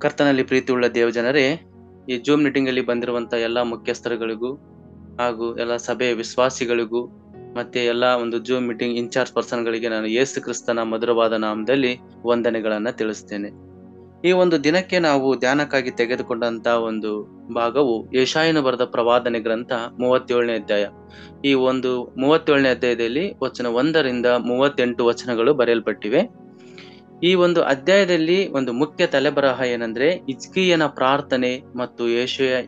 ಕರ್ತನಲ್ಲಿ ಪ್ರೀತಿಯುಳ್ಳ ದೇವಜನರೇ, ಈ ಜೂಮ್ ಮೀಟಿಂಗ್ ಅಲ್ಲಿ ಬಂದಿರುವಂತ ಎಲ್ಲಾ ಮುಖ್ಯಸ್ಥರುಗಳಿಗೂ ಹಾಗೂ ಎಲ್ಲಾ ಸಭೆಯ ವಿಶ್ವಾಸಿಗಳಿಗೂ ಮತ್ತೆ ಎಲ್ಲಾ ಒಂದು ಜೂಮ್ ಮೀಟಿಂಗ್ ಇನ್ಚಾರ್ಜ್ ಪರ್ಸನ್ ಗಳಿಗೆ ನಾನು ಯೇಸು ಕ್ರಿಸ್ತನ ಮಧುರವಾದ ನಾಮದಲ್ಲಿ ವಂದನೆಗಳನ್ನ ತಿಳಿಸ್ತೇನೆ. ಈ ಒಂದು ದಿನಕ್ಕೆ ನಾವು ಧ್ಯಾನಕ್ಕಾಗಿ ತೆಗೆದುಕೊಂಡಂತ ಒಂದು ಭಾಗವು ಯೆಶಾಯನು ಬರೆದ ಪ್ರವಾದನೆ ಗ್ರಂಥ 37ನೇ ಅಧ್ಯಾಯ. ಈ ಒಂದು 37ನೇ ಅಧ್ಯಾಯದಲ್ಲಿ ವಚನ 1ರಿಂದ 38 ವಚನಗಳು ಬರೆಯಲ್ಪಟ್ಟಿವೆ. ಈ ಒಂದು ಅಧ್ಯಾಯದಲ್ಲಿ ಒಂದು ಮುಖ್ಯ ತಲೆಬರಹ ಏನಂದ್ರೆ ಹಿಜ್ಕೀಯನ ಪ್ರಾರ್ಥನೆ ಮತ್ತು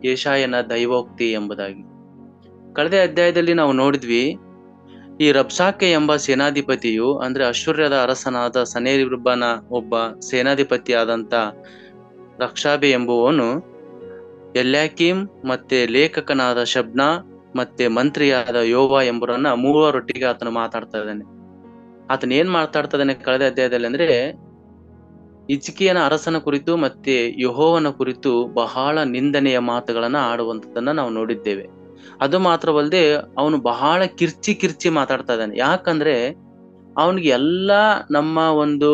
ಯೆಶಾಯನ ದೈವೋಕ್ತಿ ಎಂಬುದಾಗಿ. ಕಳೆದ ಅಧ್ಯಾಯದಲ್ಲಿ ನಾವು ನೋಡಿದ್ವಿ, ಈ ರಬ್ಷಾಕೆ ಎಂಬ ಸೇನಾಧಿಪತಿಯು ಅಂದ್ರೆ ಅಶ್ಶೂರ್ಯದ ಅರಸನಾದ ಸನ್ಹೇರೀಬನ ಒಬ್ಬ ಸೇನಾಧಿಪತಿಯಾದಂತ ರಕ್ಷಾಬೆ ಎಂಬುವವನು ಎಲ್ಯಾಕೀಮ್ ಮತ್ತೆ ಲೇಖಕನಾದ ಶಬ್ನ ಮತ್ತೆ ಮಂತ್ರಿಯಾದ ಯೋವ ಎಂಬುವರನ್ನ ಮೂವರೊಟ್ಟಿಗೆ ಆತನು ಮಾತಾಡ್ತಾ ಇದ್ದಾನೆ. ಆತನ ಏನ್ ಮಾತಾಡ್ತಾ ಇದ್ದಾನೆ ಕಳೆದ ಅಧ್ಯಾಯದಲ್ಲಿ ಅಂದ್ರೆ ಹಿಜ್ಕೀಯನ ಅರಸನ ಕುರಿತು ಮತ್ತೆ ಯೆಹೋವನ ಕುರಿತು ಬಹಳ ನಿಂದನೆಯ ಮಾತುಗಳನ್ನ ಆಡುವಂತದನ್ನ ನಾವು ನೋಡಿದ್ದೇವೆ. ಅದು ಮಾತ್ರವಲ್ಲದೆ ಅವನು ಬಹಳ ಕಿರ್ಚಿ ಮಾತಾಡ್ತಾ ಇದ್ದಾನೆ. ಯಾಕಂದ್ರೆ ಅವನಿಗೆ ಎಲ್ಲಾ ನಮ್ಮ ಒಂದು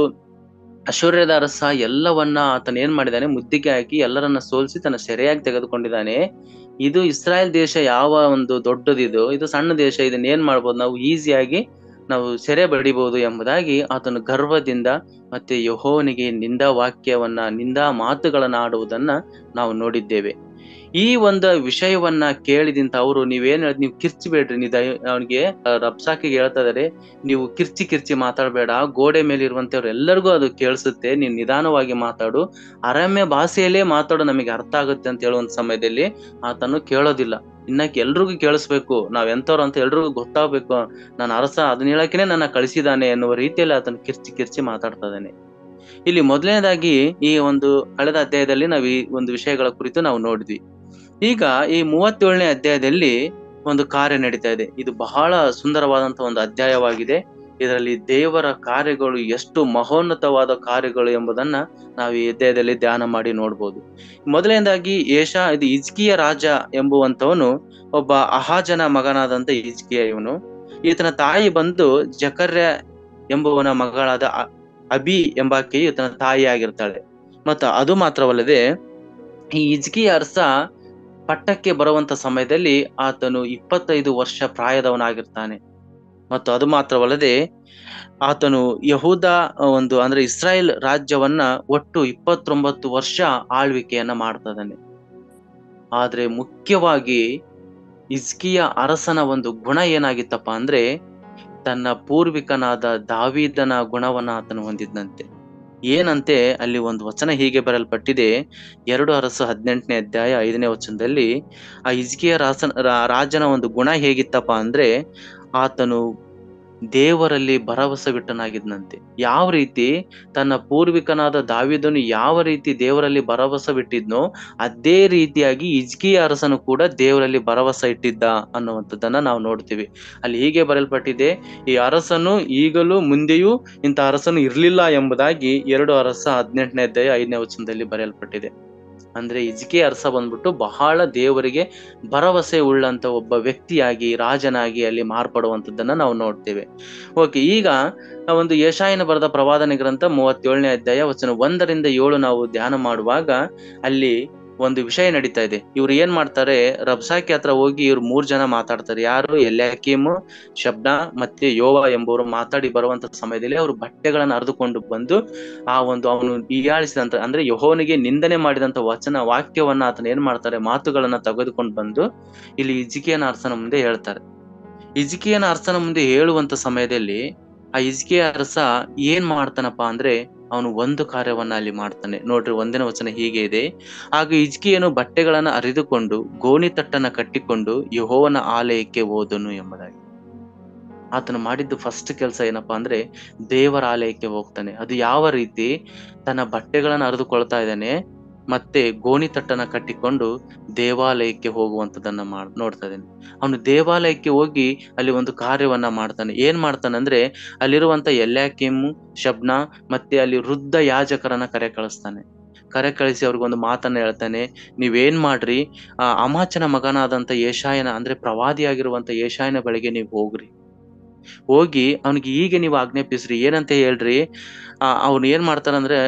ಅಶ್ಶೂರ್ಯದ ಅರಸ ಎಲ್ಲವನ್ನ ಆತನ ಏನ್ ಮಾಡಿದಾನೆ, ಮುದ್ದಿಗೆ ಹಾಕಿ ಎಲ್ಲರನ್ನ ಸೋಲಿಸಿ ತನ್ನ ಸೆರೆಯಾಗಿ ತೆಗೆದುಕೊಂಡಿದ್ದಾನೆ. ಇದು ಇಸ್ರಾಯೇಲ್ ದೇಶ ಯಾವ ಒಂದು ದೊಡ್ಡದಿದು, ಇದು ಸಣ್ಣ ದೇಶ, ಇದನ್ನ ಏನ್ ಮಾಡ್ಬೋದು, ನಾವು ಈಸಿಯಾಗಿ ನಾವು ಸೆರೆ ಬಡಿಬಹುದು ಎಂಬುದಾಗಿ ಆತನು ಗರ್ವದಿಂದ ಮತ್ತೆ ಯೆಹೋವನಿಗೆ ನಿಂದಾ ಮಾತುಗಳನ್ನ ಆಡುವುದನ್ನ ನಾವು ನೋಡಿದ್ದೇವೆ. ಈ ಒಂದು ವಿಷಯವನ್ನ ಕೇಳಿದಿಂತ ಅವರು ನೀವು ಕಿರ್ಚಬೇಡ್ರಿ, ಅವನಿಗೆ ರಬ್ಸಾಕಿಗೆ ಹೇಳ್ತಾ ಇದಾರೆ, ನೀವು ಕಿರ್ಚಿ ಮಾತಾಡ್ಬೇಡ, ಗೋಡೆ ಮೇಲೆ ಇರುವಂತವ್ರು ಎಲ್ಲರಿಗೂ ಅದು ಕೇಳಿಸುತ್ತೆ, ನೀನ್ ನಿಧಾನವಾಗಿ ಮಾತಾಡು, ಅರಮ್ಯ ಭಾಷೆಯಲ್ಲೇ ಮಾತಾಡು, ನಮಗೆ ಅರ್ಥ ಆಗುತ್ತೆ ಅಂತ ಹೇಳುವಂತ ಸಮಯದಲ್ಲಿ ಆತನು ಕೇಳೋದಿಲ್ಲ. ಇನ್ನಕ್ಕೆ ಎಲ್ರಿಗೂ ಕೇಳಿಸ್ಬೇಕು, ನಾವ್ ಎಂತವ್ರು ಅಂತ ಎಲ್ರಿಗೂ ಗೊತ್ತಾಗ್ಬೇಕು, ನನ್ನ ಅರಸ ಅದನ್ನ ಹೇಳಕ್ಕೇನೆ ನನ್ನ ಕಳಿಸಿದಾನೆ ಎನ್ನುವ ರೀತಿಯಲ್ಲಿ ಆತನು ಕಿರ್ಚಿ ಮಾತಾಡ್ತಾ ಇದ್ದಾನೆ. ಇಲ್ಲಿ ಮೊದಲನೇದಾಗಿ ಈ ಒಂದು ಕಳೆದ ಅಧ್ಯಾಯದಲ್ಲಿ ನಾವು ಈ ಒಂದು ವಿಷಯಗಳ ಕುರಿತು ನಾವು ನೋಡಿದ್ವಿ. ಈಗ ಈ 37ನೇ ಅಧ್ಯಾಯದಲ್ಲಿ ಒಂದು ಕಾರ್ಯ ನಡೀತಾ ಇದೆ. ಇದು ಬಹಳ ಸುಂದರವಾದಂತ ಒಂದು ಅಧ್ಯಾಯವಾಗಿದೆ. ಇದರಲ್ಲಿ ದೇವರ ಕಾರ್ಯಗಳು ಎಷ್ಟು ಮಹೋನ್ನತವಾದ ಕಾರ್ಯಗಳು ಎಂಬುದನ್ನ ನಾವು ಈ ಅಧ್ಯಾಯದಲ್ಲಿ ಧ್ಯಾನ ಮಾಡಿ ನೋಡ್ಬೋದು. ಮೊದಲನೇದಾಗಿ ಇದು ಹಿಜ್ಕೀಯ ರಾಜ ಎಂಬುವಂತವನು ಒಬ್ಬ ಅಹಾಜನ ಮಗನಾದಂತ ಹಿಜ್ಕೀಯ. ಈತನ ತಾಯಿ ಬಂದು ಜಕರ್ಯ ಎಂಬುವನ ಮಗಳಾದ ಅಬಿ ಎಂಬಾಕೆಯು ಈತನ ತಾಯಿ ಆಗಿರ್ತಾಳೆ. ಮತ್ತು ಅದು ಮಾತ್ರವಲ್ಲದೆ ಈ ಹಿಜ್ಕೀಯ ಅರಸ ಪಟ್ಟಕ್ಕೆ ಬರುವಂತ ಸಮಯದಲ್ಲಿ ಆತನು 25 ವರ್ಷ ಪ್ರಾಯದವನಾಗಿರ್ತಾನೆ. ಮತ್ತು ಅದು ಮಾತ್ರವಲ್ಲದೆ ಆತನು ಯಹೂದ ಅಂದ್ರೆ ಇಸ್ರಾಯೇಲ್ ರಾಜ್ಯವನ್ನ ಒಟ್ಟು 29 ವರ್ಷ ಆಳ್ವಿಕೆಯನ್ನ ಮಾಡ್ತಾ ಇದ್ದಾನೆ. ಆದ್ರೆ ಮುಖ್ಯವಾಗಿ ಹಿಜ್ಕೀಯ ಅರಸನ ಒಂದು ಗುಣ ಏನಾಗಿತ್ತಪ್ಪ ಅಂದ್ರೆ ತನ್ನ ಪೂರ್ವಿಕನಾದ ದಾವೀದನ ಗುಣವನ್ನ ಆತನು ಹೊಂದಿದ್ದಂತೆ. ಏನಂತೆ ಅಲ್ಲಿ ಒಂದು ವಚನ ಹೀಗೆ ಬರೆಯಲ್ಪಟ್ಟಿದೆ, 2 ಅರಸು 18ನೇ ಅಧ್ಯಾಯ 5ನೇ ವಚನದಲ್ಲಿ ಆ ಹಿಜ್ಕೀಯ ರಾಜನ ಒಂದು ಗುಣ ಹೇಗಿತ್ತಪ್ಪ ಅಂದ್ರೆ ಆತನು ದೇವರಲ್ಲಿ ಭರವಸೆ ಬಿಟ್ಟನಾಗಿದ್ನಂತೆ. ಯಾವ ರೀತಿ ತನ್ನ ಪೂರ್ವಿಕನಾದ ದಾವೀದನು ಯಾವ ರೀತಿ ದೇವರಲ್ಲಿ ಭರವಸೆ ಬಿಟ್ಟಿದ್ನೋ ಅದೇ ರೀತಿಯಾಗಿ ಹಿಜ್ಕೀಯ ಅರಸನು ಕೂಡ ದೇವರಲ್ಲಿ ಭರವಸೆ ಇಟ್ಟಿದ್ದ ಅನ್ನುವಂಥದ್ದನ್ನ ನಾವು ನೋಡ್ತೀವಿ. ಅಲ್ಲಿ ಹೀಗೆ ಬರೆಯಲ್ಪಟ್ಟಿದೆ, ಈ ಅರಸನು ಈಗಲೂ ಮುಂದೆಯೂ ಇಂಥ ಅರಸನು ಇರ್ಲಿಲ್ಲ ಎಂಬುದಾಗಿ 2 ಅರಸ 18ನೇ ಅಧ್ಯಾಯ 5ನೇ ವಚನದಲ್ಲಿ ಬರೆಯಲ್ಪಟ್ಟಿದೆ. ಅಂದ್ರೆ ಹಿಜ್ಕೀಯ ಅರಸ ಬಂದ್ಬಿಟ್ಟು ಬಹಳ ದೇವರಿಗೆ ಭರವಸೆ ಉಳ್ಳಂತ ಒಬ್ಬ ವ್ಯಕ್ತಿಯಾಗಿ ರಾಜನಾಗಿ ಅಲ್ಲಿ ಮಾರ್ಪಡುವಂತದ್ದನ್ನ ನಾವು ನೋಡ್ತೇವೆ. ಓಕೆ, ಈಗ ಒಂದು ಯೆಶಾಯನ ಬರೆದ ಪ್ರವಾದನೆ ಗ್ರಂಥ 37ನೇ ಅಧ್ಯಾಯ ವಚನ 1ರಿಂದ 7 ನಾವು ಧ್ಯಾನ ಮಾಡುವಾಗ ಅಲ್ಲಿ ಒಂದು ವಿಷಯ ನಡೀತಾ ಇದೆ. ಇವ್ರು ಏನ್ ಮಾಡ್ತಾರೆ, ರಬ್ಸಾಕಿ ಹತ್ರ ಹೋಗಿ ಇವ್ರು 3 ಜನ ಮಾತಾಡ್ತಾರೆ. ಯಾರು? ಎಲ್ಯಾಕೀಮ್, ಶಬ್ನ ಮತ್ತೆ ಯೋವ ಎಂಬುವರು ಮಾತಾಡಿ ಬರುವಂತ ಸಮಯದಲ್ಲಿ ಅವರು ಬಟ್ಟೆಗಳನ್ನ ಹರಿದುಕೊಂಡು ಬಂದು ಆ ಒಂದು ಅವನು ಹೀಯಾಳಿಸಿದಂತ ಅಂದ್ರೆ ಯೆಹೋವನಿಗೆ ನಿಂದನೆ ಮಾಡಿದಂತ ವಾಕ್ಯವನ್ನ ಆತನ ಏನ್ ಮಾಡ್ತಾರೆ, ಮಾತುಗಳನ್ನ ತೆಗೆದುಕೊಂಡು ಬಂದು ಇಲ್ಲಿ ಹಿಜ್ಕೀಯನ ಅರಸನ ಮುಂದೆ ಹೇಳ್ತಾರೆ. ಹಿಜ್ಕೀಯನ ಅರಸನ ಮುಂದೆ ಹೇಳುವಂತ ಸಮಯದಲ್ಲಿ ಆ ಹಿಜ್ಕೀಯ ಅರಸ ಏನ್ ಮಾಡ್ತಾನಪ್ಪ ಅಂದ್ರೆ ಅವನು ಒಂದು ಕಾರ್ಯವನ್ನ ಅಲ್ಲಿ ಮಾಡ್ತಾನೆ. ನೋಡ್ರಿ, 1ನೇ ವಚನ ಹೀಗೆ ಇದೆ, ಆಗ ಹಿಜ್ಕೀಯನು ಬಟ್ಟೆಗಳನ್ನ ಹರಿದುಕೊಂಡು ಗೋಣಿ ತಟ್ಟನ್ನ ಕಟ್ಟಿಕೊಂಡು ಯೆಹೋವನ ಆಲಯಕ್ಕೆ ಹೋದನು ಎಂಬುದಾಗಿ. ಆತನು ಮಾಡಿದ್ದು ಫಸ್ಟ್ ಕೆಲಸ ಏನಪ್ಪಾ ಅಂದ್ರೆ ದೇವರ ಆಲಯಕ್ಕೆ ಹೋಗ್ತಾನೆ. ಅದು ಯಾವ ರೀತಿ, ತನ್ನ ಬಟ್ಟೆಗಳನ್ನ ಹರಿದುಕೊಳ್ತಾ ಇದ್ದಾನೆ ಮತ್ತೆ ಗೋಣಿ ತಟ್ಟನ್ನ ಕಟ್ಟಿಕೊಂಡು ದೇವಾಲಯಕ್ಕೆ ಹೋಗುವಂತದನ್ನ ನೋಡ್ತಾ ಇದ್ದಾನೆ. ಅವನು ದೇವಾಲಯಕ್ಕೆ ಹೋಗಿ ಅಲ್ಲಿ ಒಂದು ಕಾರ್ಯವನ್ನ ಮಾಡ್ತಾನೆ. ಏನ್ ಮಾಡ್ತಾನೆ ಅಂದ್ರೆ ಅಲ್ಲಿರುವಂತ ಎಲ್ಯಾಕೀಮ್, ಶಬ್ನ ಮತ್ತೆ ಅಲ್ಲಿ ವೃದ್ಧ ಯಾಜಕರನ್ನ ಕರೆ ಕಳಿಸಿ ಅವ್ರಿಗೊಂದು ಮಾತನ್ನ ಹೇಳ್ತಾನೆ, ನೀವೇನ್ ಮಾಡ್ರಿ, ಅಮಾಚನ ಮಗನಾದಂತ ಯೆಶಾಯನ ಅಂದ್ರೆ ಪ್ರವಾದಿಯಾಗಿರುವಂತ ಯೆಶಾಯನ ಬಳಿಗೆ ನೀವು ಹೋಗ್ರಿ. ಹೋಗಿ ಅವನಿಗೆ ಹೀಗೆ ನೀವು ಆಜ್ಞಾಪಿಸ್ರಿ, ಏನಂತ ಹೇಳ್ರಿ. ಅವ್ನು ಏನ್ ಮಾಡ್ತಾನಂದ್ರೆ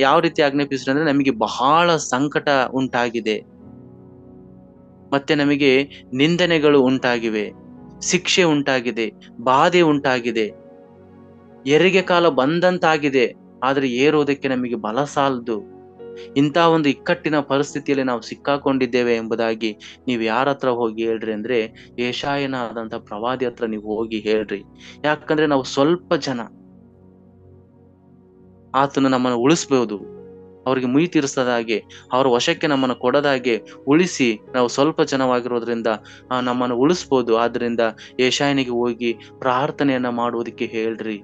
ಯಾವ ರೀತಿ ಆಜ್ಞಾಪಿಸ್ರಿ ಅಂದ್ರೆ, ನಮಗೆ ಬಹಳ ಸಂಕಟ ಉಂಟಾಗಿದೆ, ಮತ್ತೆ ನಮಗೆ ನಿಂದನೆಗಳು ಉಂಟಾಗಿವೆ, ಶಿಕ್ಷೆ ಉಂಟಾಗಿದೆ, ಬಾಧೆ ಉಂಟಾಗಿದೆ, ಹೆರಿಗೆ ಕಾಲ ಬಂದಂತಾಗಿದೆ, ಆದ್ರೆ ಏರೋದಕ್ಕೆ ನಮಗೆ ಬಲ ಸಾಲದು. ಇಂಥ ಒಂದು ಇಕ್ಕಟ್ಟಿನ ಪರಿಸ್ಥಿತಿಯಲ್ಲಿ ನಾವು ಸಿಕ್ಕಾಕೊಂಡಿದ್ದೇವೆ ಎಂಬುದಾಗಿ ನೀವು ಯಾರ ಹತ್ರ ಹೋಗಿ ಹೇಳ್ರಿ ಅಂದ್ರೆ, ಯೆಶಾಯನಾದಂತ ಪ್ರವಾದಿ ಹತ್ರ ನೀವು ಹೋಗಿ ಹೇಳ್ರಿ. ಯಾಕಂದ್ರೆ ನಾವು ಸ್ವಲ್ಪ ಜನ, ಆತನು ನಮ್ಮನ್ನು ಉಳಿಸ್ಬಹುದು, ಅವ್ರಿಗೆ ಮುಯಿ ತೀರಿಸದ ಹಾಗೆ, ಅವರ ವಶಕ್ಕೆ ನಮ್ಮನ್ನು ಕೊಡದಾಗೆ ಉಳಿಸಿ, ನಾವು ಸ್ವಲ್ಪ ಜನವಾಗಿರೋದ್ರಿಂದ ನಮ್ಮನ್ನು ಉಳಿಸ್ಬೋದು. ಆದ್ರಿಂದ ಯೆಶಾಯನಿಗೆ ಹೋಗಿ ಪ್ರಾರ್ಥನೆಯನ್ನ ಮಾಡುವುದಕ್ಕೆ ಹೇಳ್ರಿ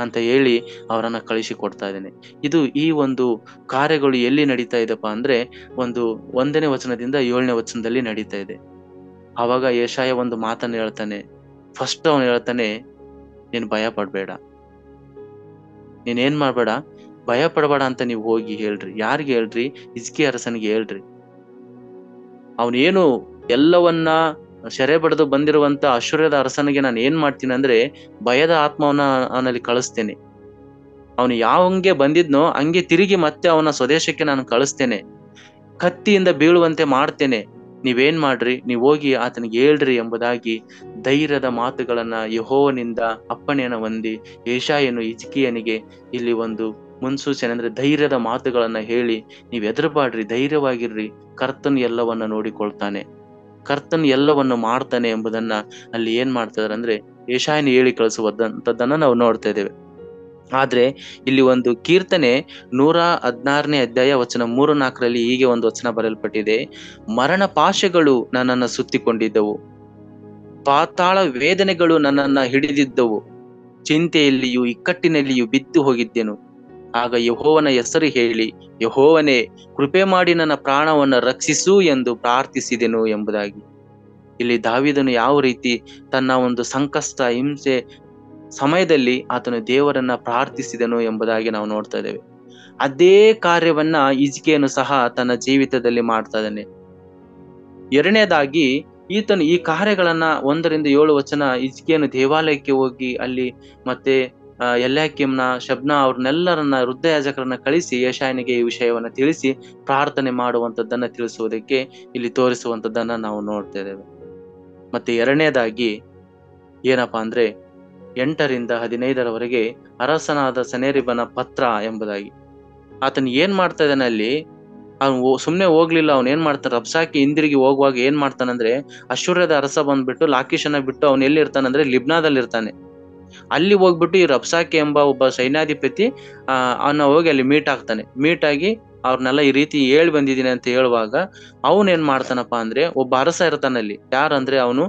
ಅಂತ ಹೇಳಿ ಅವರನ್ನ ಕಳಿಸಿ ಕೊಡ್ತಾ ಇದ್ದೇನೆ. ಇದು ಈ ಒಂದು ಕಾರ್ಯಗಳು ಎಲ್ಲಿ ನಡೀತಾ ಇದೆಪ್ಪ ಅಂದ್ರೆ, 1ನೇ ವಚನದಿಂದ 7ನೇ ವಚನದಲ್ಲಿ ನಡೀತಾ ಇದೆ. ಆವಾಗ ಯೆಶಾಯ ಒಂದು ಮಾತನ್ನ ಹೇಳ್ತಾನೆ. ಫಸ್ಟ್ ಅವನು ಹೇಳ್ತಾನೆ, ನೀನ್ ಭಯ ಪಡ್ಬೇಡ, ನೀನೇನ್ ಮಾಡ್ಬೇಡ, ಭಯ ಪಡಬೇಡ ಅಂತ ನೀವು ಹೋಗಿ ಹೇಳ್ರಿ. ಯಾರಿಗೆ ಹೇಳ್ರಿ? ಹಿಜ್ಕೀಯ ಅರಸನಿಗೆ ಹೇಳ್ರಿ. ಅವನೇನು ಎಲ್ಲವನ್ನ ಸೆರೆ ಬಡಿದು ಬಂದಿರುವಂತ ಅಶ್ಶೂರ್ಯದ ಅರಸನಿಗೆ ನಾನು ಏನ್ ಮಾಡ್ತೀನಿ ಅಂದ್ರೆ, ಭಯದ ಆತ್ಮವನ್ನ ಅವನಲ್ಲಿ ಕಳಿಸ್ತೇನೆ. ಅವನು ಯಾವಂಗೆ ಬಂದಿದ್ನೋ ಹಂಗೆ ತಿರುಗಿ ಮತ್ತೆ ಅವನ ಸ್ವದೇಶಕ್ಕೆ ನಾನು ಕಳಿಸ್ತೇನೆ, ಕತ್ತಿಯಿಂದ ಬೀಳುವಂತೆ ಮಾಡ್ತೇನೆ. ನೀವೇನ್ ಮಾಡ್ರಿ, ನೀವ್ ಹೋಗಿ ಆತನಿಗೆ ಹೇಳ್ರಿ ಎಂಬುದಾಗಿ ಧೈರ್ಯದ ಮಾತುಗಳನ್ನ ಯೆಹೋವನಿಂದ ಅಪ್ಪಣೆಯನ್ನ ಹೊಂದಿ ಯೆಶಾಯನು ಹಿಜ್ಕೀಯನಿಗೆ ಇಲ್ಲಿ ಒಂದು ಮುನ್ಸೂಚನೆ ಅಂದ್ರೆ ಧೈರ್ಯದ ಮಾತುಗಳನ್ನ ಹೇಳಿ, ನೀವ್ ಹೆದರಬೇಡ್ರಿ, ಧೈರ್ಯವಾಗಿರ್ರಿ, ಕರ್ತನು ಎಲ್ಲವನ್ನ ನೋಡಿಕೊಳ್ತಾನೆ, ಕರ್ತನು ಎಲ್ಲವನ್ನು ಮಾಡ್ತಾನೆ ಎಂಬುದನ್ನ ಅಲ್ಲಿ ಏನ್ ಮಾಡ್ತಿದಾರೆ ಅಂದ್ರೆ ಯೆಶಾಯನು ಹೇಳಿ ಕಳಿಸುವಂತದ್ದನ್ನ ನಾವು ನೋಡ್ತಾ ಇದ್ದೇವೆ. ಆದ್ರೆ ಇಲ್ಲಿ ಒಂದು ಕೀರ್ತನೆ 116ನೇ ಅಧ್ಯಾಯ ವಚನ 3-4ರಲ್ಲಿ ಹೀಗೆ ಒಂದು ವಚನ ಬರೆಯಲ್ಪಟ್ಟಿದೆ. ಮರಣ ಪಾಶಗಳು ನನ್ನನ್ನ ಸುತ್ತಿಕೊಂಡಿದ್ದವು, ಪಾತಾಳ ವೇದನೆಗಳು ನನ್ನನ್ನ ಹಿಡಿದಿದ್ದವು, ಚಿಂತೆಯಲ್ಲಿಯೂ ಇಕ್ಕಟ್ಟಿನಲ್ಲಿಯೂ ಬಿದ್ದು ಹೋಗಿದ್ದೆನು. ಆಗ ಯೆಹೋವನ ಹೆಸರು ಹೇಳಿ, ಯೆಹೋವನೇ ಕೃಪೆ ಮಾಡಿ ನನ್ನ ಪ್ರಾಣವನ್ನ ರಕ್ಷಿಸು ಎಂದು ಪ್ರಾರ್ಥಿಸಿದೆನು ಎಂಬುದಾಗಿ. ಇಲ್ಲಿ ದಾವೀದನು ಯಾವ ರೀತಿ ತನ್ನ ಒಂದು ಸಂಕಷ್ಟ ಹಿಂಸೆ ಸಮಯದಲ್ಲಿ ಆತನು ದೇವರನ್ನ ಪ್ರಾರ್ಥಿಸಿದನು ಎಂಬುದಾಗಿ ನಾವು ನೋಡ್ತಾ ಇದ್ದೇವೆ. ಅದೇ ಕಾರ್ಯವನ್ನ ಹಿಜ್ಕೀಯನು ಸಹ ತನ್ನ ಜೀವಿತದಲ್ಲಿ ಮಾಡ್ತಾ ಇದ್ದಾನೆ. ಎರಡನೇದಾಗಿ ಈತನು ಈ ಕಾರ್ಯಗಳನ್ನ 1ರಿಂದ 7 ವಚನ ಹಿಜ್ಕೀಯನು ದೇವಾಲಯಕ್ಕೆ ಹೋಗಿ ಅಲ್ಲಿ ಮತ್ತೆ ಎಲ್ಯಾಕೀಮ್ನ, ಶಬ್ನ ಅವ್ರನ್ನೆಲ್ಲರನ್ನ ವೃದ್ಧಯಾಜಕರನ್ನ ಕಳಿಸಿ ಯೆಶಾಯನಿಗೆ ಈ ವಿಷಯವನ್ನ ತಿಳಿಸಿ ಪ್ರಾರ್ಥನೆ ಮಾಡುವಂತದ್ದನ್ನ ತಿಳಿಸುವುದಕ್ಕೆ ಇಲ್ಲಿ ತೋರಿಸುವಂತದ್ದನ್ನ ನಾವು ನೋಡ್ತಾ ಇದ್ದೇವೆ. ಮತ್ತೆ ಎರಡನೇದಾಗಿ ಏನಪ್ಪಾ ಅಂದ್ರೆ 8ರಿಂದ 15ರವರೆಗೆ ಅರಸನಾದ ಸನ್ಹೇರೀಬನ ಪತ್ರ ಎಂಬುದಾಗಿ. ಆತನ ಏನ್ ಮಾಡ್ತಾ ಇದ್ದಾನೆ ಅಲ್ಲಿ, ಅವ್ನು ಸುಮ್ನೆ ಹೋಗ್ಲಿಲ್ಲ. ಅವ್ನು ಏನ್ ಮಾಡ್ತಾನೆ, ರಬ್ಸಾಕಿ ಹಿಂದಿರುಗಿ ಹೋಗುವಾಗ ಏನ್ ಮಾಡ್ತಾನಂದ್ರೆ, ಅಶ್ಶೂರ್ಯದ ಅರಸ ಬಂದ್ಬಿಟ್ಟು ಲಾಕೀಷನ ಬಿಟ್ಟು ಅವ್ನು ಎಲ್ಲಿ ಇರ್ತಾನಂದ್ರೆ ಲಿಬ್ನಾದಲ್ಲಿ ಇರ್ತಾನೆ. ಅಲ್ಲಿ ಹೋಗ್ಬಿಟ್ಟು ಈ ರಬ್ಸಾಕಿ ಎಂಬ ಒಬ್ಬ ಸೈನ್ಯಾಧಿಪತಿ ಅವನ್ನ ಹೋಗಿ ಅಲ್ಲಿ ಮೀಟ್ ಆಗಿ ಅವ್ರನ್ನೆಲ್ಲ ಈ ರೀತಿ ಹೇಳಿ ಬಂದಿದ್ದೀನಿ ಅಂತ ಹೇಳುವಾಗ ಅವನ್ ಏನ್ ಮಾಡ್ತಾನಪ್ಪ ಅಂದ್ರೆ, ಒಬ್ಬ ಅರಸ ಇರ್ತಾನಲ್ಲಿ. ಯಾರಂದ್ರೆ ಅವನು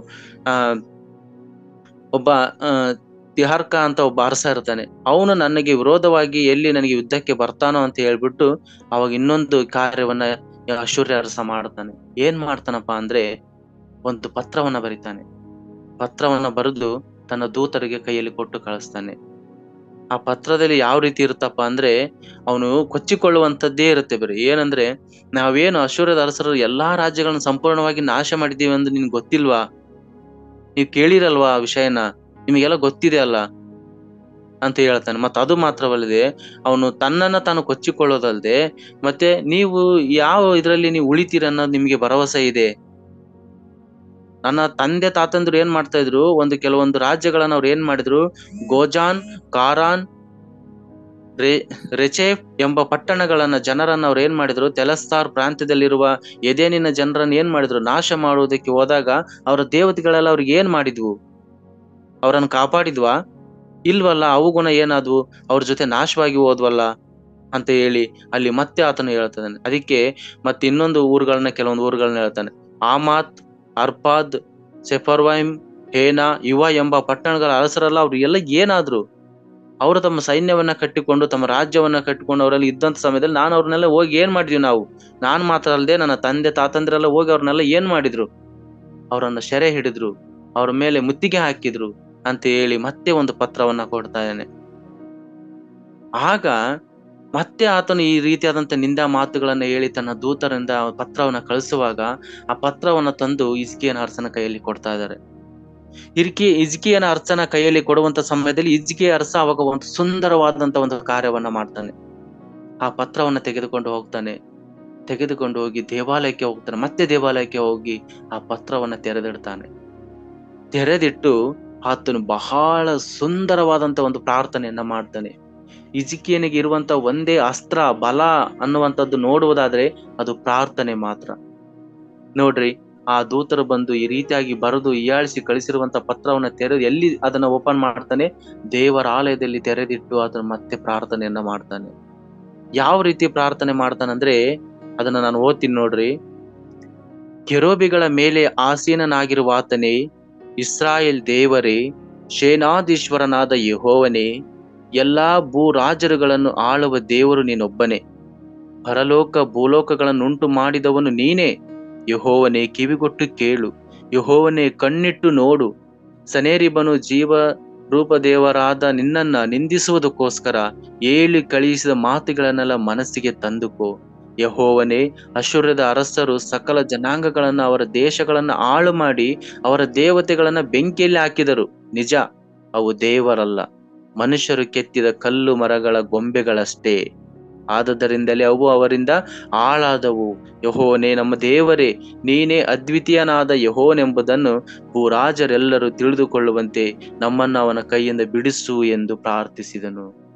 ಒಬ್ಬ ತಿಹಾರ್ಕ ಅಂತ ಒಬ್ಬ ಅರಸ ಇರ್ತಾನೆ. ಅವನು ನನಗೆ ವಿರೋಧವಾಗಿ ಎಲ್ಲಿ ನನಗೆ ಯುದ್ಧಕ್ಕೆ ಬರ್ತಾನೋ ಅಂತ ಹೇಳ್ಬಿಟ್ಟು ಅವಾಗ ಇನ್ನೊಂದು ಕಾರ್ಯವನ್ನ ಅಶ್ಶೂರ್ಯ ಅರಸ ಮಾಡ್ತಾನೆ. ಏನ್ ಮಾಡ್ತಾನಪ್ಪ ಅಂದ್ರೆ, ಒಂದು ಪತ್ರವನ್ನ ಬರಿತಾನೆ. ಪತ್ರವನ್ನ ಬರೆದು ತನ್ನ ದೂತರಿಗೆ ಕೈಯಲ್ಲಿ ಕೊಟ್ಟು ಕಳಿಸ್ತಾನೆ. ಆ ಪತ್ರದಲ್ಲಿ ಯಾವ ರೀತಿ ಇರುತ್ತಪ್ಪ ಅಂದ್ರೆ, ಅವನು ಕೊಚ್ಚಿಕೊಳ್ಳುವಂತದ್ದೇ ಇರುತ್ತೆ ಬರೀ. ಏನಂದ್ರೆ, ನಾವೇನು ಅಶ್ಶೂರ್ಯದ ಅರಸರು ಎಲ್ಲಾ ರಾಜ್ಯಗಳನ್ನು ಸಂಪೂರ್ಣವಾಗಿ ನಾಶ ಮಾಡಿದ್ದೀವಿ ಅಂದ್ರೆ ನಿನ್ಗೆ ಗೊತ್ತಿಲ್ವಾ? ನೀವ್ ಕೇಳಿರಲ್ವಾ ಆ ವಿಷಯನ? ನಿಮಗೆಲ್ಲ ಗೊತ್ತಿದೆ ಅಲ್ಲ ಅಂತ ಹೇಳ್ತಾನೆ. ಮತ್ತೆ ಅದು ಮಾತ್ರವಲ್ಲದೆ ಅವನು ತನ್ನನ್ನ ತಾನು ಕೊಚ್ಚಿಕೊಳ್ಳೋದಲ್ದೆ ಮತ್ತೆ ನೀವು ಯಾವ ಇದ್ರಲ್ಲಿ ನೀವು ಉಳಿತೀರ ಅನ್ನೋದು ನಿಮ್ಗೆ ಭರವಸೆ ಇದೆ. ನನ್ನ ತಂದೆ ತಾತಂದ್ರು ಏನ್ ಮಾಡ್ತಾ ಇದ್ರು, ಕೆಲವೊಂದು ರಾಜ್ಯಗಳನ್ನ ಅವ್ರು ಏನ್ ಮಾಡಿದ್ರು, ಗೋಜಾನ್, ಕಾರಾನ್, ರೆಚೆಫ್ ಎಂಬ ಪಟ್ಟಣಗಳನ್ನ ಜನರನ್ನ ಅವ್ರು ಏನ್ ಮಾಡಿದ್ರು, ತೆಲಸ್ತಾರ್ ಪ್ರಾಂತ್ಯದಲ್ಲಿರುವ ಎದೇನಿನ ಜನರನ್ನ ಏನ್ ಮಾಡಿದ್ರು, ನಾಶ ಮಾಡುವುದಕ್ಕೆ ಹೋದಾಗ ಅವರ ದೇವತೆಗಳೆಲ್ಲ ಅವ್ರಿಗೆ ಏನ್ ಮಾಡಿದ್ವು? ಅವರನ್ನು ಕಾಪಾಡಿದ್ವಾ? ಇಲ್ವಲ್ಲ. ಅವುಗುಣ ಏನಾದ್ವು? ಅವ್ರ ಜೊತೆ ನಾಶವಾಗಿ ಹೋದ್ವಲ್ಲ ಅಂತ ಹೇಳಿ ಅಲ್ಲಿ ಮತ್ತೆ ಆತನು ಹೇಳ್ತಾನೆ. ಅದಕ್ಕೆ ಮತ್ತೆ ಇನ್ನೊಂದು ಕೆಲವೊಂದು ಊರುಗಳನ್ನ ಹೇಳ್ತಾನೆ. ಆಮಾತ್, ಅರ್ಪಾದ್, ಸೆಫರ್ವೈಮ್, ಹೇನಾ, ಯುವ ಎಂಬ ಪಟ್ಟಣಗಳ ಅರಸರಲ್ಲ ಅವ್ರು ಎಲ್ಲ ಏನಾದ್ರು, ಅವರು ತಮ್ಮ ಸೈನ್ಯವನ್ನ ಕಟ್ಟಿಕೊಂಡು ತಮ್ಮ ರಾಜ್ಯವನ್ನ ಕಟ್ಟಿಕೊಂಡು ಅವರಲ್ಲಿ ಇದ್ದಂತ ಸಮಯದಲ್ಲಿ ನಾನು ಅವ್ರನ್ನೆಲ್ಲ ಹೋಗಿ ಏನ್ ಮಾಡಿದ್ವಿ ನಾವು? ನಾನ್ ಮಾತ್ರ ಅಲ್ಲದೆ ನನ್ನ ತಂದೆ ತಾತಂದ್ರೆಲ್ಲ ಹೋಗಿ ಅವ್ರನ್ನೆಲ್ಲ ಏನ್ ಮಾಡಿದ್ರು? ಅವರನ್ನ ಸೆರೆ ಹಿಡಿದ್ರು, ಅವ್ರ ಮೇಲೆ ಮುತ್ತಿಗೆ ಹಾಕಿದ್ರು ಅಂತ ಹೇಳಿ ಮತ್ತೆ ಒಂದು ಪತ್ರವನ್ನ ಕೊಡ್ತಾ ಇದ್ದಾನೆ. ಆಗ ಮತ್ತೆ ಆತನು ಈ ರೀತಿಯಾದಂತ ನಿಂದಾ ಮಾತುಗಳನ್ನ ಹೇಳಿ ತನ್ನ ದೂತರಿಂದ ಪತ್ರವನ್ನ ಕಳಿಸುವಾಗ ಆ ಪತ್ರವನ್ನ ತಂದು ಹಿಜ್ಕೀಯನ ಅರಸನ ಕೈಯಲ್ಲಿ ಕೊಡ್ತಾ ಇದ್ದಾರೆ. ಹಿಜ್ಕೀಯನ ಅರಸನ ಕೈಯಲ್ಲಿ ಕೊಡುವಂತ ಸಮಯದಲ್ಲಿ ಹಿಜ್ಕೀಯ ಅರಸ ಅವಾಗ ಒಂದು ಸುಂದರವಾದಂತ ಒಂದು ಕಾರ್ಯವನ್ನ ಮಾಡ್ತಾನೆ. ಆ ಪತ್ರವನ್ನ ತೆಗೆದುಕೊಂಡು ಹೋಗಿ ದೇವಾಲಯಕ್ಕೆ ಹೋಗ್ತಾನೆ. ಮತ್ತೆ ದೇವಾಲಯಕ್ಕೆ ಹೋಗಿ ಆ ಪತ್ರವನ್ನ ತೆರೆದಿಟ್ಟು ಆತನು ಬಹಳ ಸುಂದರವಾದಂತ ಒಂದು ಪ್ರಾರ್ಥನೆಯನ್ನ ಮಾಡ್ತಾನೆ. ಹಿಜ್ಕೀಯನಿಗೆ ಇರುವಂತ ಒಂದೇ ಅಸ್ತ್ರ ಬಲ ಅನ್ನುವಂಥದ್ದು ನೋಡುವುದಾದ್ರೆ ಅದು ಪ್ರಾರ್ಥನೆ ಮಾತ್ರ. ನೋಡ್ರಿ, ಆ ದೂತರು ಬಂದು ಈ ರೀತಿಯಾಗಿ ಬರೆದು ಹೀಯಾಳಿಸಿ ಕಳಿಸಿರುವಂತ ಪತ್ರವನ್ನ ಎಲ್ಲಿ ಅದನ್ನ ಓಪನ್ ಮಾಡ್ತಾನೆ? ದೇವರ ಆಲಯದಲ್ಲಿ ತೆರೆದಿಟ್ಟು ಅದನ್ನ ಮತ್ತೆ ಪ್ರಾರ್ಥನೆಯನ್ನ ಮಾಡ್ತಾನೆ. ಯಾವ ರೀತಿ ಪ್ರಾರ್ಥನೆ ಮಾಡ್ತಾನಂದ್ರೆ ಅದನ್ನ ನಾನು ಓದ್ತೀನಿ ನೋಡ್ರಿ. ಕೆರೂಬಿಗಳ ಮೇಲೆ ಆಸೀನನಾಗಿರುವ ಆತನೇ, ಇಸ್ರಾಯೇಲ್ ದೇವರೇ, ಸೇನಾಧೀಶ್ವರನಾದ ಯೆಹೋವನೇ, ಎಲ್ಲಾ ಭೂರಾಜರುಗಳನ್ನು ಆಳುವ ದೇವರು ನೀನೊಬ್ಬನೇ. ಪರಲೋಕ ಭೂಲೋಕಗಳನ್ನುಂಟು ಮಾಡಿದವನು ನೀನೇ. ಯೆಹೋವನೇ, ಕಿವಿಗೊಟ್ಟು ಕೇಳು. ಯೆಹೋವನೇ, ಕಣ್ಣಿಟ್ಟು ನೋಡು. ಸನೇರಿಬನು ಜೀವ ರೂಪದೇವರಾದ ನಿನ್ನನ್ನ ನಿಂದಿಸುವುದಕ್ಕೋಸ್ಕರ ಹೇಳಿ ಕಳುಹಿಸಿದ ಮಾತುಗಳನ್ನೆಲ್ಲ ಮನಸ್ಸಿಗೆ ತಂದುಕೋ. ಯೆಹೋವನೇ, ಅಶ್ಶೂರದ ಅರಸರು ಸಕಲ ಜನಾಂಗಗಳನ್ನ, ಅವರ ದೇಶಗಳನ್ನ ಹಾಳು ಮಾಡಿ ಅವರ ದೇವತೆಗಳನ್ನ ಬೆಂಕಿಯಲ್ಲಿ ಹಾಕಿದರು. ನಿಜ, ಅವು ದೇವರಲ್ಲ, ಮನುಷ್ಯರು ಕೆತ್ತಿದ ಕಲ್ಲು ಮರಗಳ ಗೊಂಬೆಗಳಷ್ಟೇ. ಆದದರಿಂದಲೇ ಅವು ಅವರಿಂದ ಹಾಳಾದವು. ಯೆಹೋವನೇ, ನಮ್ಮ ದೇವರೇ, ನೀನೇ ಅದ್ವಿತೀಯನಾದ ಯೆಹೋವನೆಂಬುದನ್ನು ಭೂರಾಜರೆಲ್ಲರೂ ತಿಳಿದುಕೊಳ್ಳುವಂತೆ ನಮ್ಮನ್ನು ಅವನ ಕೈಯಿಂದ ಬಿಡಿಸು ಎಂದು ಪ್ರಾರ್ಥಿಸಿದನು.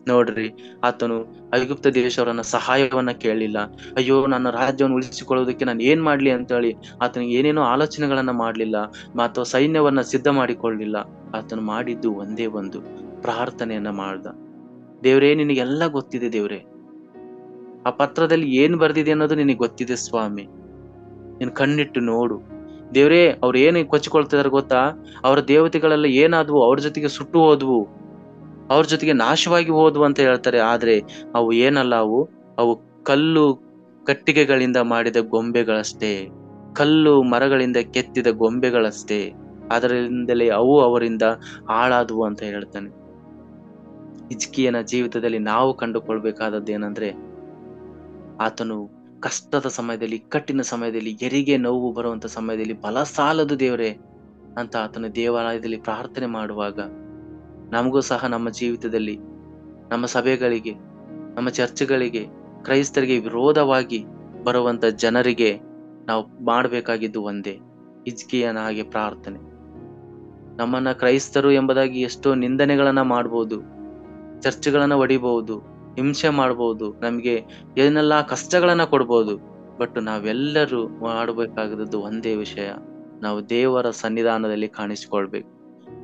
ನೋಡ್ರಿ, ಆತನು ಐಗುಪ್ತ ದೇಶವರನ್ನ ಸಹಾಯವನ್ನ ಕೇಳಲಿಲ್ಲ. ಅಯ್ಯೋ, ನನ್ನ ರಾಜ್ಯವನ್ನು ಉಳಿಸಿಕೊಳ್ಳುವುದಕ್ಕೆ ನಾನು ಏನ್ ಮಾಡ್ಲಿ ಅಂತ ಹೇಳಿ ಆತನಿಗೆ ಏನೇನೋ ಆಲೋಚನೆಗಳನ್ನ ಮಾಡ್ಲಿಲ್ಲ, ಅಥವಾ ಸೈನ್ಯವನ್ನ ಸಿದ್ಧ ಮಾಡಿಕೊಳ್ಳಲಿಲ್ಲ. ಆತನು ಮಾಡಿದ್ದು ಒಂದೇ ಒಂದು ಪ್ರಾರ್ಥನೆಯನ್ನ ಮಾಡ್ದ. ದೇವ್ರೇ, ನಿನಗೆಲ್ಲ ಗೊತ್ತಿದೆ ದೇವ್ರೆ. ಆ ಪತ್ರದಲ್ಲಿ ಏನ್ ಬರ್ದಿದೆ ಅನ್ನೋದು ನಿನಗೆ ಗೊತ್ತಿದೆ ಸ್ವಾಮಿ. ನೀನ್ ಕಣ್ಣಿಟ್ಟು ನೋಡು ದೇವ್ರೇ. ಅವ್ರು ಏನು ಕೊಚ್ಚಿಕೊಳ್ತಿದಾರೆ ಗೊತ್ತಾ? ಅವರ ದೇವತೆಗಳೆಲ್ಲ ಏನಾದ್ವು? ಅವ್ರ ಜೊತೆಗೆ ಸುಟ್ಟು ಹೋದ್ವು, ಅವ್ರ ಜೊತೆಗೆ ನಾಶವಾಗಿ ಹೋದ್ವು ಅಂತ ಹೇಳ್ತಾರೆ. ಆದ್ರೆ ಅವು ಏನಲ್ಲ, ಅವು ಕಲ್ಲು ಕಟ್ಟಿಗೆಗಳಿಂದ ಮಾಡಿದ ಗೊಂಬೆಗಳಷ್ಟೇ, ಕಲ್ಲು ಮರಗಳಿಂದ ಕೆತ್ತಿದ ಗೊಂಬೆಗಳಷ್ಟೇ. ಅದರಿಂದಲೇ ಅವು ಅವರಿಂದ ಹಾಳಾದವು ಅಂತ ಹೇಳ್ತಾನೆ. ಹಿಜ್ಕೀಯನ ಜೀವಿತದಲ್ಲಿ ನಾವು ಕಂಡುಕೊಳ್ಬೇಕಾದದ್ದು ಏನಂದ್ರೆ, ಆತನು ಕಷ್ಟದ ಸಮಯದಲ್ಲಿ, ಕಠಿಣ ಸಮಯದಲ್ಲಿ, ಹೆರಿಗೆ ನೋವು ಬರುವಂತ ಸಮಯದಲ್ಲಿ ಬಲ ಸಾಲದು ದೇವ್ರೆ ಅಂತ ಆತನು ದೇವಾಲಯದಲ್ಲಿ ಪ್ರಾರ್ಥನೆ ಮಾಡುವಾಗ, ನಮಗೂ ಸಹ ನಮ್ಮ ಜೀವಿತದಲ್ಲಿ, ನಮ್ಮ ಸಭೆಗಳಿಗೆ, ನಮ್ಮ ಚರ್ಚ್ಗಳಿಗೆ, ಕ್ರೈಸ್ತರಿಗೆ ವಿರೋಧವಾಗಿ ಬರುವಂತ ಜನರಿಗೆ ನಾವು ಮಾಡಬೇಕಾಗಿದ್ದು ಒಂದೇ, ಹಿಜ್ಕೀಯನ ಹಾಗೆ ಪ್ರಾರ್ಥನೆ. ನಮ್ಮನ್ನ ಕ್ರೈಸ್ತರು ಎಂಬುದಾಗಿ ಎಷ್ಟೋ ನಿಂದನೆಗಳನ್ನ ಮಾಡ್ಬೋದು, ಚರ್ಚ್ಗಳನ್ನ ಹೊಡಿಬಹುದು, ಹಿಂಸೆ ಮಾಡ್ಬೋದು, ನಮ್ಗೆ ಏನೆಲ್ಲಾ ಕಷ್ಟಗಳನ್ನ ಕೊಡ್ಬೋದು. ಬಟ್ ನಾವೆಲ್ಲರೂ ಮಾಡಬೇಕಾಗಿರೋದು ಒಂದೇ ವಿಷಯ, ನಾವು ದೇವರ ಸನ್ನಿಧಾನದಲ್ಲಿ ಕಾಣಿಸಿಕೊಳ್ಬೇಕು,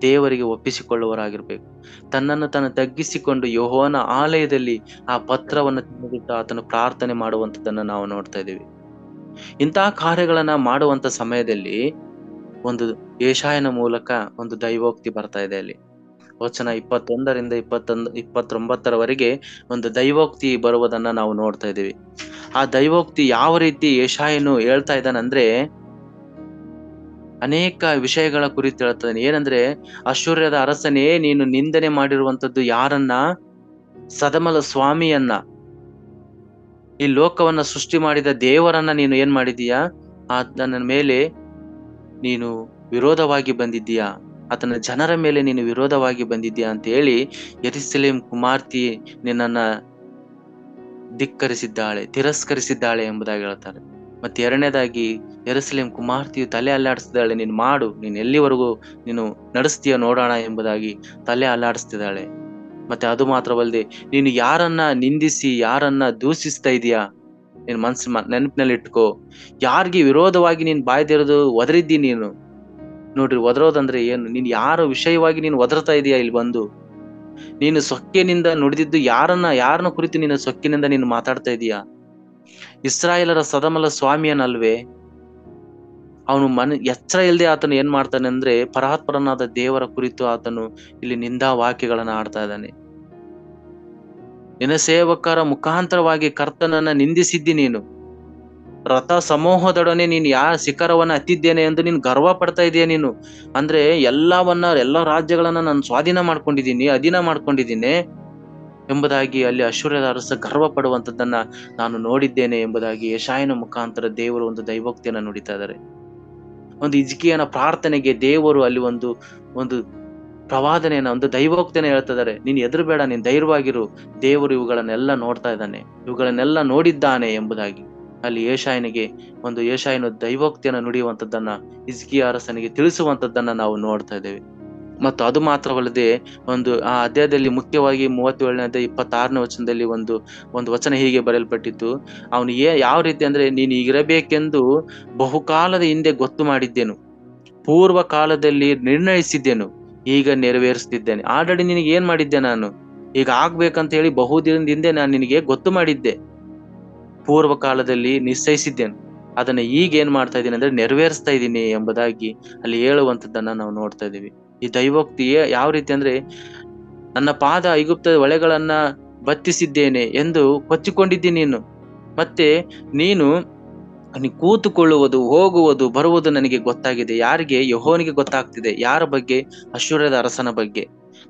ದೇವರಿಗೆ ಒಪ್ಪಿಸಿಕೊಳ್ಳುವರಾಗಿರ್ಬೇಕು. ತನ್ನನ್ನು ತಗ್ಗಿಸಿಕೊಂಡು ಯೆಹೋವನ ಆಲಯದಲ್ಲಿ ಆ ಪತ್ರವನ್ನು ತಂದುಬಿಟ್ಟು ಆತನು ಪ್ರಾರ್ಥನೆ ಮಾಡುವಂತದನ್ನ ನಾವು ನೋಡ್ತಾ ಇದ್ದೀವಿ. ಇಂತಹ ಕಾರ್ಯಗಳನ್ನ ಮಾಡುವಂತ ಸಮಯದಲ್ಲಿ ಒಂದು ಯೆಶಾಯನ ಮೂಲಕ ಒಂದು ದೈವೋಕ್ತಿ ಬರ್ತಾ ಇದೆ. ಅಲ್ಲಿ ವಚನ 21ರಿಂದ 29ರವರೆಗೆ ಒಂದು ದೈವೋಕ್ತಿ ಬರುವುದನ್ನ ನಾವು ನೋಡ್ತಾ ಇದ್ದೀವಿ. ಆ ದೈವೋಕ್ತಿ ಯಾವ ರೀತಿ ಯೆಶಾಯನು ಹೇಳ್ತಾ ಇದ್ದಾನಂದ್ರೆ, ಅನೇಕ ವಿಷಯಗಳ ಕುರಿತು ಹೇಳ್ತಾನೆ. ಏನಂದ್ರೆ, ಅಶ್ಶೂರ್ಯದ ಅರಸನೇ, ನೀನು ನಿಂದನೆ ಮಾಡಿರುವಂತದ್ದು ಯಾರನ್ನ? ಸದಮಲ ಸ್ವಾಮಿಯನ್ನ, ಈ ಲೋಕವನ್ನ ಸೃಷ್ಟಿ ಮಾಡಿದ ದೇವರನ್ನ ನೀನು ಏನ್ ಮಾಡಿದೀಯಾ? ಆತನ ಮೇಲೆ ನೀನು ವಿರೋಧವಾಗಿ ಬಂದಿದ್ದೀಯಾ, ಆತನ ಜನರ ಮೇಲೆ ನೀನು ವಿರೋಧವಾಗಿ ಬಂದಿದ್ದೀಯಾ ಅಂತ ಹೇಳಿ ಯೆರೂಸಲೇಮ್ ಕುಮಾರ್ತಿ ನಿನ್ನನ್ನ ತಿರಸ್ಕರಿಸಿದ್ದಾಳೆ ಎಂಬುದಾಗಿ ಹೇಳ್ತಾರೆ. ಮತ್ತೆ ಎರಡನೇದಾಗಿ, ಯೆರೂಸಲೇಮ್ ಕುಮಾರ್ತಿಯು ತಲೆ ಅಲ್ಲಾಡಿಸಿದಾಳೆ, ನೀನು ಎಲ್ಲಿವರೆಗೂ ನೀನು ನಡೆಸ್ತೀಯ ನೋಡೋಣ ಎಂಬುದಾಗಿ ತಲೆ ಅಲ್ಲಾಡಿಸ್ತಿದ್ದಾಳೆ. ಮತ್ತೆ ಅದು ಮಾತ್ರವಲ್ಲದೆ, ನೀನು ಯಾರನ್ನ ನಿಂದಿಸಿ ಯಾರನ್ನ ದೂಷಿಸ್ತಾ ಇದೀಯಾ, ನೀನ್ ನೆನಪಿನಲ್ಲಿ ಇಟ್ಕೋ. ಯಾರಿಗೆ ವಿರೋಧವಾಗಿ ನೀನ್ ಬಾಯ್ದಿರೋದು ಒದರಿದ್ದಿ ನೀನು. ನೋಡ್ರಿ, ಒದರೋದಂದ್ರೆ ಏನು? ನೀನ್ ಯಾರ ವಿಷಯವಾಗಿ ನೀನು ಒದರ್ತಾ ಇದೀಯಾ? ಇಲ್ಲಿ ಬಂದು ನೀನು ಸೊಕ್ಕಿನಿಂದ ನುಡಿದಿದ್ದು ಯಾರನ್ನ ಕುರಿತು ನೀನು ಸೊಕ್ಕಿನಿಂದ ನೀನು ಮಾತಾಡ್ತಾ ಇದೀಯಾ? ಇಸ್ರಾಯೇಲರ ಸದಮಲ ಸ್ವಾಮಿಯನಲ್ವೇ? ಅವನು ಎಚ್ಚರ ಇಲ್ಲದೆ ಆತನು ಏನ್ ಮಾಡ್ತಾನೆ ಅಂದ್ರೆ, ಪರಾತ್ಪರನಾದ ದೇವರ ಕುರಿತು ಆತನು ಇಲ್ಲಿ ನಿಂದಾ ವಾಕ್ಯಗಳನ್ನ ಆಡ್ತಾ ಇದ್ದಾನೆ. ನಿನ್ನ ಸೇವಕರ ಮುಖಾಂತರವಾಗಿ ಕರ್ತನನ್ನ ನಿಂದಿಸಿದ್ದಿ ನೀನು. ರಥ ಸಮೂಹದೊಡನೆ ನೀನು ಶಿಖರವನ್ನ ಹತ್ತಿದ್ದೇನೆ ಎಂದು ನೀನು ಗರ್ವ ಪಡ್ತಾ ಇದೀಯ ನೀನು. ಅಂದ್ರೆ ಎಲ್ಲ ರಾಜ್ಯಗಳನ್ನ ನಾನು ಸ್ವಾಧೀನ ಮಾಡ್ಕೊಂಡಿದ್ದೀನಿ ಎಂಬುದಾಗಿ ಅಲ್ಲಿ ಅಶ್ಶೂರ್ಯದ ಅರಸ ಗರ್ವ ಪಡುವಂತದ್ದನ್ನ ನಾನು ನೋಡಿದ್ದೇನೆ ಎಂಬುದಾಗಿ ಯೆಶಾಯನ ಮುಖಾಂತರ ದೇವರು ಒಂದು ದೈವೋಕ್ತಿಯನ್ನ ನುಡಿತಾ ಇದ್ದಾರೆ. ಒಂದು ಹಿಜ್ಕೀಯನ ಪ್ರಾರ್ಥನೆಗೆ ದೇವರು ಅಲ್ಲಿ ಒಂದು ಒಂದು ಪ್ರವಾದನೆಯನ್ನ, ಒಂದು ದೈವೋಕ್ತಿಯನ್ನ ಹೇಳ್ತಿದ್ದಾರೆ. ನೀನ್ ಹೆದರ್ಬೇಡ, ನೀನ್ ಧೈರ್ಯವಾಗಿರು, ದೇವರು ಇವುಗಳನ್ನೆಲ್ಲ ನೋಡ್ತಾ ಇದ್ದಾನೆ, ಇವುಗಳನ್ನೆಲ್ಲ ನೋಡಿದ್ದಾನೆ ಎಂಬುದಾಗಿ ಅಲ್ಲಿ ಯೆಶಾಯನು ದೈವೋಕ್ತಿಯನ್ನ ನುಡಿಯುವಂತದ್ದನ್ನ ಹಿಜ್ಕೀಯ ಅರಸನಿಗೆ ತಿಳಿಸುವಂತದ್ದನ್ನ ನಾವು ನೋಡ್ತಾ ಇದ್ದೇವೆ. ಮತ್ತು ಅದು ಮಾತ್ರವಲ್ಲದೆ ಒಂದು ಆ ಅಧ್ಯಾಯದಲ್ಲಿ ಮುಖ್ಯವಾಗಿ 37ನೇ ಅಧ್ಯಾಯ 26ನೇ ವಚನದಲ್ಲಿ ಒಂದು ವಚನ ಹೀಗೆ ಬರೆಯಲ್ಪಟ್ಟಿತ್ತು. ಅವನು ಯಾವ ರೀತಿ ಅಂದ್ರೆ, ನೀನು ಹೀಗಿರಬೇಕೆಂದು ಬಹುಕಾಲದ ಹಿಂದೆ ಗೊತ್ತು ಮಾಡಿದ್ದೆನು, ಪೂರ್ವ ಕಾಲದಲ್ಲಿ ನಿರ್ಣಯಿಸಿದ್ದೆನು, ಈಗ ನೆರವೇರಿಸ್ತಿದ್ದೇನೆ. ಆಲ್ರೆಡಿ ನಿನಗೆ ಏನ್ ಮಾಡಿದ್ದೆ ನಾನು, ಈಗ ಆಗ್ಬೇಕಂತ ಹೇಳಿ ಬಹುದಿನದ ಹಿಂದೆ ನಾನು ನಿನಗೆ ಗೊತ್ತು ಮಾಡಿದ್ದೆ, ಪೂರ್ವ ಕಾಲದಲ್ಲಿ ನಿಶ್ಚಯಿಸಿದ್ದೇನೆ, ಅದನ್ನ ಈಗ ಏನ್ ಮಾಡ್ತಾ ಇದ್ದೀನಿ ಅಂದ್ರೆ ನೆರವೇರಿಸ್ತಾ ಇದ್ದೀನಿ ಎಂಬುದಾಗಿ ಅಲ್ಲಿ ಹೇಳುವಂತದ್ದನ್ನ ನಾವು ನೋಡ್ತಾ ಇದೀವಿ. ಈ ದೈವೋಕ್ತಿ ಯಾವ ರೀತಿ ಅಂದ್ರೆ, ನನ್ನ ಪಾದ ಐಗುಪ್ತದ ಹೊಳೆಗಳನ್ನ ಬತ್ತಿಸಿದ್ದೇನೆ ಎಂದು ಕೊಚ್ಚಿಕೊಂಡಿದ್ದೀನಿ ನೀನು, ಮತ್ತೆ ನೀನು ಕೂತುಕೊಳ್ಳುವುದು, ಹೋಗುವುದು, ಬರುವುದು ನನಗೆ ಗೊತ್ತಾಗಿದೆ. ಯಾರಿಗೆ? ಯೆಹೋವನಿಗೆ ಗೊತ್ತಾಗ್ತಿದೆ. ಯಾರ ಬಗ್ಗೆ? ಅಶ್ಶೂರದ ಅರಸನ ಬಗ್ಗೆ.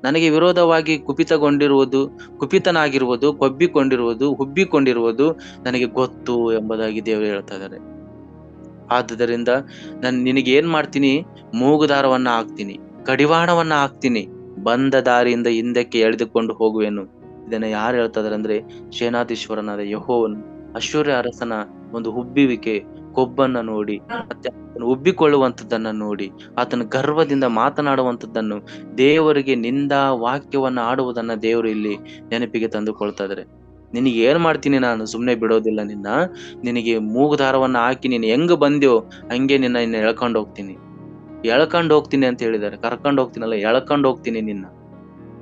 ನನಗೆ ವಿರೋಧವಾಗಿ ಕುಪಿತನಾಗಿರುವುದು, ಕೊಬ್ಬಿಕೊಂಡಿರುವುದು, ಹುಬ್ಬಿಕೊಂಡಿರುವುದು ನನಗೆ ಗೊತ್ತು ಎಂಬುದಾಗಿ ದೇವರು ಹೇಳ್ತಾ ಇದ್ದಾರೆ. ಆದುದರಿಂದ ನಾನು ನಿನಗೆ ಏನ್ ಮಾಡ್ತೀನಿ? ಮೂಗುದಾರವನ್ನ ಹಾಕ್ತೀನಿ, ಕಡಿವಾಣವನ್ನ ಹಾಕ್ತೀನಿ, ಬಂದ ದಾರಿಯಿಂದ ಹಿಂದಕ್ಕೆ ಎಳೆದುಕೊಂಡು ಹೋಗುವೆನು. ಇದನ್ನ ಯಾರು ಹೇಳ್ತಾ ಇದಾರೆ ಅಂದ್ರೆ, ಸೇನಾಧೀಶ್ವರನಾದ ಯೆಹೋವನು ಅಶ್ಶೂರ್ಯ ಅರಸನ ಒಂದು ಹುಬ್ಬುವಿಕೆ, ಕೊಬ್ಬನ್ನ ನೋಡಿ, ಮತ್ತೆ ಆತನು ಉಬ್ಬಿಕೊಳ್ಳುವಂಥದ್ದನ್ನ ನೋಡಿ, ಆತನ ಗರ್ವದಿಂದ ಮಾತನಾಡುವಂಥದ್ದನ್ನು, ದೇವರಿಗೆ ನಿಂದಾ ವಾಕ್ಯವನ್ನ ಆಡುವುದನ್ನ ದೇವರು ಇಲ್ಲಿ ನೆನಪಿಗೆ ತಂದುಕೊಳ್ತಾ ಇದ್ದಾರೆ. ನಿನಗೆ ಏನ್ ಮಾಡ್ತೀನಿ? ನಾನು ಸುಮ್ನೆ ಬಿಡೋದಿಲ್ಲ ನಿನ್ನ. ನಿನಗೆ ಮೂಗುದಾರವನ್ನ ಹಾಕಿ ನೀನು ಹೆಂಗ್ ಬಂದ್ಯೋ ಹಂಗೆ ನಿನ್ನ ಎಳ್ಕೊಂಡು ಹೋಗ್ತೀನಿ ಅಂತ ಹೇಳಿದ್ದಾರೆ. ಕರ್ಕೊಂಡು ಹೋಗ್ತೀನಲ್ಲ, ಎಳ್ಕೊಂಡು ಹೋಗ್ತೀನಿ ನಿನ್ನ,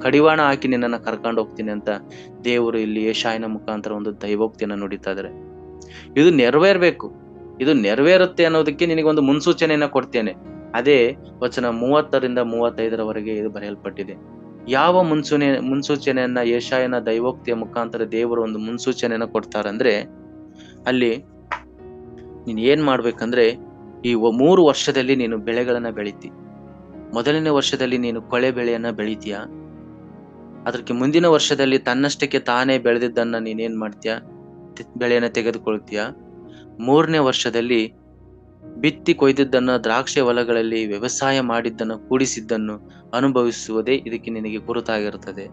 ಕಡಿವಾಣ ಹಾಕಿ ನಿನ್ನನ್ನ ಕರ್ಕೊಂಡು ಹೋಗ್ತೀನಿ ಅಂತ ದೇವರು ಇಲ್ಲಿ ಯೆಶಾಯನ ಮುಖಾಂತರ ಒಂದು ದೈವೋಕ್ತಿಯನ್ನ ನುಡಿತಾ ಇದ್ದಾರೆ. ಇದು ನೆರವೇರ್ಬೇಕು, ಇದು ನೆರವೇರುತ್ತೆ ಅನ್ನೋದಕ್ಕೆ ನಿನಗೊಂದು ಮುನ್ಸೂಚನೆಯನ್ನ ಕೊಡ್ತೇನೆ. ಅದೇ ವಚನ 30ರಿಂದ 35ರವರೆಗೆ ಇದು ಬರೆಯಲ್ಪಟ್ಟಿದೆ. ಯಾವ ಮುನ್ಸೂಚನೆಯನ್ನ ಯೆಶಾಯನ ದೈವೋಕ್ತಿಯ ಮುಖಾಂತರ ದೇವರು ಒಂದು ಮುನ್ಸೂಚನೆಯನ್ನ ಕೊಡ್ತಾರಂದ್ರೆ, ಅಲ್ಲಿ ನೀನ್ ಏನ್ ಮಾಡ್ಬೇಕಂದ್ರೆ, ಈ 3 ವರ್ಷದಲ್ಲಿ ನೀನು ಬೆಳೆಗಳನ್ನ ಬೆಳಿತಿ. ಮೊದಲನೇ ವರ್ಷದಲ್ಲಿ ನೀನು ಕೊಳೆ ಬೆಳೆಯನ್ನ ಬೆಳಿತೀಯ. ಅದಕ್ಕೆ ಮುಂದಿನ ವರ್ಷದಲ್ಲಿ ತನ್ನಷ್ಟಕ್ಕೆ ತಾನೇ ಬೆಳೆದಿದ್ದನ್ನ ನೀನೇನ್ ಮಾಡ್ತೀಯ? ಬೆಳೆಯನ್ನ ತೆಗೆದುಕೊಳ್ತೀಯ. 3ನೇ ವರ್ಷದಲ್ಲಿ ಬಿತ್ತಿ ಕೊಯ್ದಿದ್ದನ್ನ, ದ್ರಾಕ್ಷಿ ಹೊಲಗಳಲ್ಲಿ ವ್ಯವಸಾಯ ಮಾಡಿದ್ದನ್ನು, ಕೂಡಿಸಿದ್ದನ್ನು ಅನುಭವಿಸುವುದೇ ಇದಕ್ಕೆ ನಿನಗೆ ಗುರುತಾಗಿರುತ್ತದೆ.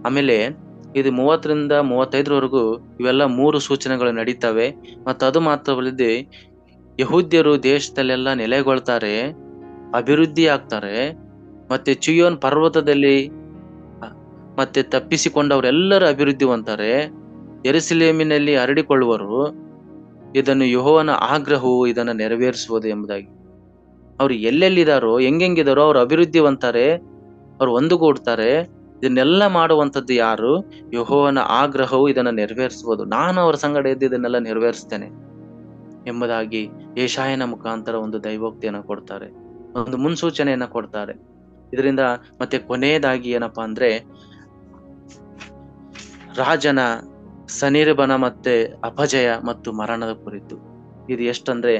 ಆಮೇಲೆ ಇದು 30ರಿಂದ 35ರವರೆಗೂ ಇವೆಲ್ಲ 3 ಸೂಚನೆಗಳು ನಡೀತವೆ. ಮತ್ತು ಅದು ಮಾತ್ರವಲ್ಲದೆ ಯಹೂದ್ಯರು ದೇಶದಲ್ಲೆಲ್ಲ ನೆಲೆಗೊಳ್ತಾರೆ, ಅಭಿವೃದ್ಧಿ ಆಗ್ತಾರೆ. ಮತ್ತೆ ಚಿಯೋನ್ ಪರ್ವತದಲ್ಲಿ ಮತ್ತೆ ತಪ್ಪಿಸಿಕೊಂಡವರೆಲ್ಲರೂ ಅಭಿವೃದ್ಧಿ ಹೊಂತಾರೆ, ಯೆರೂಸಲೇಮಿನಲ್ಲಿ ಹರಡಿಕೊಳ್ಳುವರು. ಇದನ್ನು ಯೆಹೋವನ ಆಗ್ರಹವು ಇದನ್ನ ನೆರವೇರಿಸುವುದು ಎಂಬುದಾಗಿ. ಅವ್ರು ಎಲ್ಲೆಲ್ಲಿದಾರೋ, ಹೆಂಗಿದಾರೋ ಅವ್ರು ಅಭಿವೃದ್ಧಿ ಹೊಂತಾರೆ, ಅವ್ರು ಒಂದುಗೂಡ್ತಾರೆ. ಇದನ್ನೆಲ್ಲ ಮಾಡುವಂಥದ್ದು ಯಾರು? ಯೆಹೋವನ ಆಗ್ರಹವು ಇದನ್ನ ನೆರವೇರಿಸುವುದು. ನಾನು ಅವರ ಸಂಗಡ ಎದ್ದು ಇದನ್ನೆಲ್ಲ ನೆರವೇರಿಸ್ತೇನೆ ಎಂಬುದಾಗಿ ಯೆಶಾಯನ ಮುಖಾಂತರ ಒಂದು ದೈವೋಕ್ತಿಯನ್ನ ಕೊಡ್ತಾರೆ, ಒಂದು ಮುನ್ಸೂಚನೆಯನ್ನ ಕೊಡ್ತಾರೆ. ಇದರಿಂದ ಮತ್ತೆ ಕೊನೆಯದಾಗಿ ಏನಪ್ಪಾ ಅಂದ್ರೆ, ರಾಜನ ಸನಿರ್ಬನ ಮತ್ತೆ ಅಪಜಯ ಮತ್ತು ಮರಣದ ಕುರಿತು. ಇದು ಎಷ್ಟಂದ್ರೆ,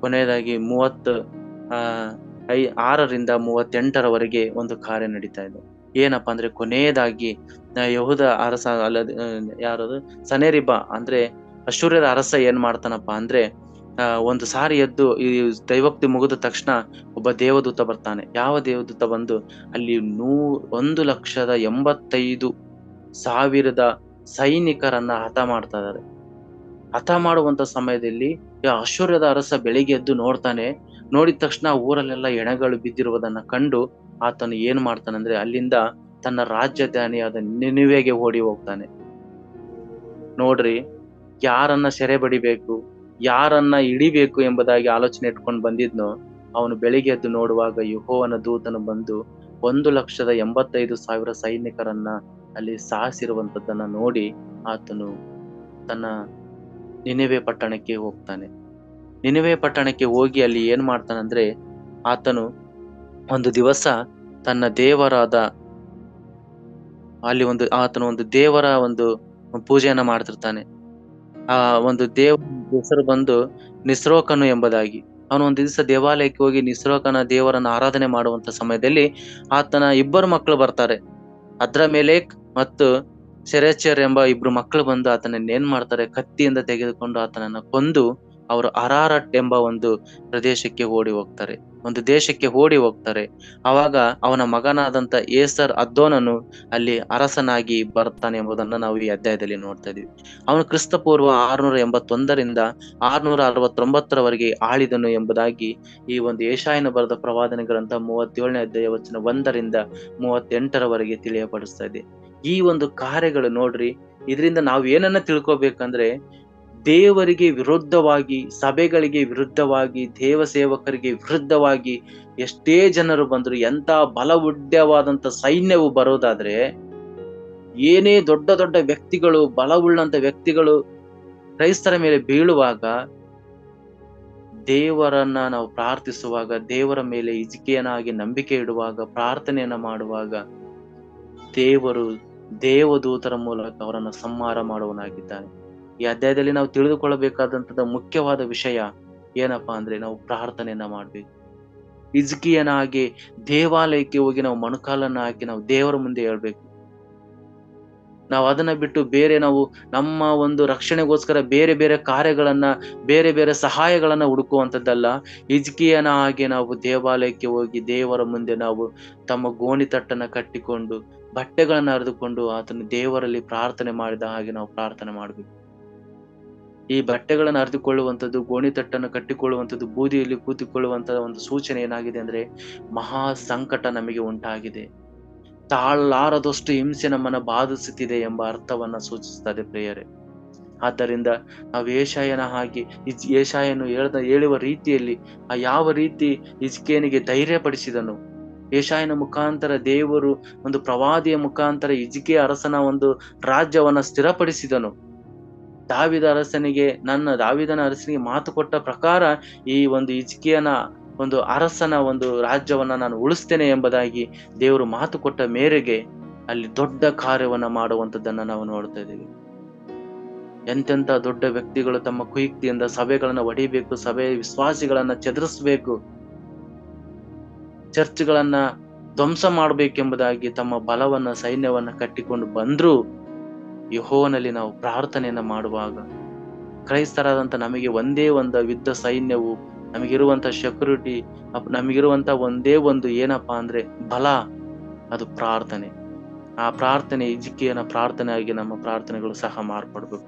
ಕೊನೆಯದಾಗಿ 36ರಿಂದ 38ರವರೆಗೆ ಒಂದು ಕಾರ್ಯ ನಡೀತಾ ಇದೆ. ಏನಪ್ಪಾ ಅಂದ್ರೆ, ಕೊನೆಯದಾಗಿ ಯೆಹೂದ ಅರಸ ಯಾರದು? ಸನೇರಿಬ ಅಂದ್ರೆ ಅಶ್ಶೂರ್ಯದ ಅರಸ ಏನ್ ಮಾಡ್ತಾನಪ್ಪ ಅಂದ್ರೆ, ಒಂದು ಸಾರಿ ಎದ್ದು ಈ ದೈವೋಕ್ತಿ ಮುಗಿದ ತಕ್ಷಣ ಒಬ್ಬ ದೇವದೂತ ಬರ್ತಾನೆ. ಯಾವ ದೇವದೂತ ಬಂದು ಅಲ್ಲಿ 1,85,000 ಸೈನಿಕರನ್ನ ಹತ ಮಾಡ್ತಾ ಇದಾರೆ. ಹತ ಮಾಡುವಂತ ಸಮಯದಲ್ಲಿ ಅಶ್ಶೂರ್ಯದ ಅರಸ ಬೆಳಿಗ್ಗೆ ಎದ್ದು ನೋಡ್ತಾನೆ. ನೋಡಿದ ತಕ್ಷಣ ಊರಲ್ಲೆಲ್ಲ ಹೆಣಗಳು ಬಿದ್ದಿರುವುದನ್ನ ಕಂಡು ಆತನು ಏನ್ ಮಾಡ್ತಾನಂದ್ರೆ, ಅಲ್ಲಿಂದ ತನ್ನ ರಾಜಧಾನಿಯಾದ ನಿನೆವೆಗೆ ಓಡಿ ಹೋಗ್ತಾನೆ. ನೋಡ್ರಿ, ಯಾರನ್ನ ಸೆರೆ ಬಡಿಬೇಕು, ಯಾರನ್ನ ಹಿಡಿಬೇಕು ಎಂಬುದಾಗಿ ಆಲೋಚನೆ ಇಟ್ಕೊಂಡು ಬಂದಿದ್ನೋ, ಅವನು ಬೆಳಿಗ್ಗೆ ಎದ್ದು ನೋಡುವಾಗ ಯೆಹೋವನ ದೂತನು ಬಂದು 1,85,000 ಸೈನಿಕರನ್ನ ಅಲ್ಲಿ ಸಾಯಿಸಿರುವಂತದ್ದನ್ನ ನೋಡಿ ಆತನು ತನ್ನ ನಿನೆವೆ ಪಟ್ಟಣಕ್ಕೆ ಹೋಗ್ತಾನೆ. ನಿನೆವೆ ಪಟ್ಟಣಕ್ಕೆ ಹೋಗಿ ಅಲ್ಲಿ ಏನ್ ಮಾಡ್ತಾನಂದ್ರೆ, ಆತನು ಒಂದು ದಿವಸ ತನ್ನ ದೇವರಾದ ಅಲ್ಲಿ ಆತನು ಒಂದು ದೇವರ ಒಂದು ಪೂಜೆಯನ್ನ ಮಾಡ್ತಿರ್ತಾನೆ. ಆ ಒಂದು ದೇವರ ಹೆಸರು ಬಂದು ನಿಸ್ರೋಕನು ಎಂಬುದಾಗಿ. ಅವನು ಒಂದು ದಿವಸ ದೇವಾಲಯಕ್ಕೆ ಹೋಗಿ ನಿಸ್ರೋಕನ ದೇವರನ್ನ ಆರಾಧನೆ ಮಾಡುವಂತ ಸಮಯದಲ್ಲಿ ಆತನ 2 ಮಕ್ಕಳು ಬರ್ತಾರೆ. ಅದ್ರಮೇಲೆಕ್ ಮತ್ತು ಸೆರೆಚರ್ ಎಂಬ 2 ಮಕ್ಕಳು ಬಂದು ಆತನನ್ನ ಏನ್ ಮಾಡ್ತಾರೆ? ಕತ್ತಿಯಿಂದ ತೆಗೆದುಕೊಂಡು ಆತನನ್ನ ಕೊಂದು ಅವರು ಅರಾರಟ್ ಎಂಬ ಒಂದು ಪ್ರದೇಶಕ್ಕೆ ಓಡಿ ಹೋಗ್ತಾರೆ, ಒಂದು ದೇಶಕ್ಕೆ ಓಡಿ ಹೋಗ್ತಾರೆ. ಅವಾಗ ಅವನ ಮಗನಾದಂತ ಏಸರ್ ಅದ್ದೋನನು ಅಲ್ಲಿ ಅರಸನಾಗಿ ಬರ್ತಾನೆ ಎಂಬುದನ್ನ ನಾವು ಈ ಅಧ್ಯಾಯದಲ್ಲಿ ನೋಡ್ತಾ ಇದೀವಿ. ಅವನು ಕ್ರಿಸ್ತಪೂರ್ವ 681ರಿಂದ 669ರವರೆಗೆ ಆಳಿದನು ಎಂಬುದಾಗಿ ಈ ಒಂದು ಯೆಶಾಯನ ಬರೆದ ಪ್ರವಾದನೆ ಗ್ರಂಥ 37ನೇ ಅಧ್ಯಾಯ ವಚನ 1ರಿಂದ 38ರವರೆಗೆ ತಿಳಿಯಪಡಿಸ್ತಾ ಇದೆ. ಈ ಒಂದು ಕಾರ್ಯಗಳು ನೋಡ್ರಿ, ಇದರಿಂದ ನಾವು ಏನನ್ನ ತಿಳ್ಕೊಬೇಕಂದ್ರೆ, ದೇವರಿಗೆ ವಿರುದ್ಧವಾಗಿ, ಸಭೆಗಳಿಗೆ ವಿರುದ್ಧವಾಗಿ, ದೇವ ಸೇವಕರಿಗೆ ವಿರುದ್ಧವಾಗಿ ಎಷ್ಟೇ ಜನರು ಬಂದ್ರು, ಎಂತ ಬಲವುಡ್ಯವಾದಂತ ಸೈನ್ಯವು ಬರೋದಾದ್ರೆ, ಏನೇ ದೊಡ್ಡ ದೊಡ್ಡ ವ್ಯಕ್ತಿಗಳು, ಬಲವುಳ್ಳಂತ ವ್ಯಕ್ತಿಗಳು ಕ್ರೈಸ್ತರ ಮೇಲೆ ಬೀಳುವಾಗ, ದೇವರನ್ನ ನಾವು ಪ್ರಾರ್ಥಿಸುವಾಗ, ದೇವರ ಮೇಲೆ ಹಿಜಿಕೀಯನಾಗಿ ನಂಬಿಕೆ ಇಡುವಾಗ, ಪ್ರಾರ್ಥನೆಯನ್ನ ಮಾಡುವಾಗ, ದೇವರು ದೇವದೂತರ ಮೂಲಕ ಅವರನ್ನ ಸಂಹಾರ ಮಾಡುವನಾಗಿದ್ದಾನೆ. ಈ ಅಧ್ಯಾಯದಲ್ಲಿ ನಾವು ತಿಳಿದುಕೊಳ್ಳಬೇಕಾದಂತಹ ಮುಖ್ಯವಾದ ವಿಷಯ ಏನಪ್ಪಾ ಅಂದ್ರೆ, ನಾವು ಪ್ರಾರ್ಥನೆಯನ್ನ ಮಾಡ್ಬೇಕು. ಹಿಜ್ಕೀಯನಾಗಿ ದೇವಾಲಯಕ್ಕೆ ಹೋಗಿ ನಾವು ಮೊಣಕಾಲನ್ನ ಹಾಕಿ ನಾವು ದೇವರ ಮುಂದೆ ಹೇಳ್ಬೇಕು. ನಾವು ಅದನ್ನ ಬಿಟ್ಟು ಬೇರೆ ನಾವು ನಮ್ಮ ಒಂದು ರಕ್ಷಣೆಗೋಸ್ಕರ ಬೇರೆ ಬೇರೆ ಕಾರ್ಯಗಳನ್ನ, ಬೇರೆ ಬೇರೆ ಸಹಾಯಗಳನ್ನ ಹುಡುಕುವಂಥದ್ದಲ್ಲ. ಹಿಜ್ಕೀಯನ ಹಾಗೆ ನಾವು ದೇವಾಲಯಕ್ಕೆ ಹೋಗಿ ದೇವರ ಮುಂದೆ ನಾವು ತಮ್ಮ ಗೋಣಿತಟ್ಟನ್ನ ಕಟ್ಟಿಕೊಂಡು, ಬಟ್ಟೆಗಳನ್ನ ಹರಿದುಕೊಂಡು ಆತನ ದೇವರಲ್ಲಿ ಪ್ರಾರ್ಥನೆ ಮಾಡಿದ ಹಾಗೆ ನಾವು ಪ್ರಾರ್ಥನೆ ಮಾಡ್ಬೇಕು. ಈ ಬಟ್ಟೆಗಳನ್ನು ಹರಿದುಕೊಳ್ಳುವಂಥದ್ದು, ಗೋಣಿತಟ್ಟನ್ನು ಕಟ್ಟಿಕೊಳ್ಳುವಂಥದ್ದು, ಬೂದಿಯಲ್ಲಿ ಕೂತಿಕೊಳ್ಳುವಂತಹ ಒಂದು ಸೂಚನೆ ಏನಾಗಿದೆ ಅಂದ್ರೆ, ಮಹಾ ಸಂಕಟ ನಮಗೆ ಉಂಟಾಗಿದೆ, ತಾಳಲಾರದಷ್ಟು ಹಿಂಸೆ ನಮ್ಮನ್ನ ಬಾಧಿಸುತ್ತಿದೆ ಎಂಬ ಅರ್ಥವನ್ನ ಸೂಚಿಸ್ತದೆ ಪ್ರಿಯರೇ. ಆದ್ದರಿಂದ ನಾವು ಯೆಶಾಯನ ಹಾಗೆ ಯೆಶಾಯನು ಹೇಳುವ ರೀತಿಯಲ್ಲಿ ಯಾವ ರೀತಿ ಹಿಜ್ಕೀಯನಿಗೆ ಧೈರ್ಯ ಪಡಿಸಿದನು, ಯೆಶಾಯನ ಮುಖಾಂತರ ದೇವರು ಒಂದು ಪ್ರವಾದಿಯ ಮುಖಾಂತರ ಹಿಜ್ಕೀಯ ಅರಸನ ಒಂದು ರಾಜ್ಯವನ್ನ ಸ್ಥಿರಪಡಿಸಿದನು. ದಾವೀದನ ಅರಸನಿಗೆ ಮಾತು ಕೊಟ್ಟ ಪ್ರಕಾರ ಈ ಒಂದು ಹಿಜ್ಕೀಯನ ಒಂದು ಅರಸನ ಒಂದು ರಾಜ್ಯವನ್ನ ನಾನು ಉಳಿಸ್ತೇನೆ ಎಂಬುದಾಗಿ ದೇವರು ಮಾತು ಕೊಟ್ಟ ಮೇರೆಗೆ ಅಲ್ಲಿ ದೊಡ್ಡ ಕಾರ್ಯವನ್ನ ಮಾಡುವಂತದ್ದನ್ನ ನಾವು ನೋಡ್ತಾ ಇದ್ದೀವಿ. ಎಂತೆಂತ ದೊಡ್ಡ ವ್ಯಕ್ತಿಗಳು ತಮ್ಮ ಕುಯುಕ್ತಿಯಿಂದ ಸಭೆಗಳನ್ನ ಒಡಿಬೇಕು, ಸಭೆ ವಿಶ್ವಾಸಿಗಳನ್ನ ಚದುರಿಸ್ಬೇಕು, ಚರ್ಚ್ಗಳನ್ನ ಧ್ವಂಸ ಮಾಡ್ಬೇಕೆಂಬುದಾಗಿ ತಮ್ಮ ಬಲವನ್ನ, ಸೈನ್ಯವನ್ನ ಕಟ್ಟಿಕೊಂಡು ಬಂದ್ರು, ಯೆಹೋವನಲ್ಲಿ ನಾವು ಪ್ರಾರ್ಥನೆಯನ್ನ ಮಾಡುವಾಗ, ಕ್ರೈಸ್ತರಾದಂತ ನಮಗೆ ಒಂದೇ ಒಂದು ಯುದ್ಧ ಸೈನ್ಯವು, ನಮಗಿರುವಂತ ಸೆಕ್ಯೂರಿಟಿ, ನಮಗಿರುವಂತ ಒಂದೇ ಒಂದು ಏನಪ್ಪಾ ಅಂದ್ರೆ ಬಲ, ಅದು ಪ್ರಾರ್ಥನೆ. ಆ ಪ್ರಾರ್ಥನೆ ಹಿಜ್ಕೀಯನ ಪ್ರಾರ್ಥನೆ ಆಗಿ ನಮ್ಮ ಪ್ರಾರ್ಥನೆಗಳು ಸಹ ಮಾರ್ಪಡ್ಬೇಕು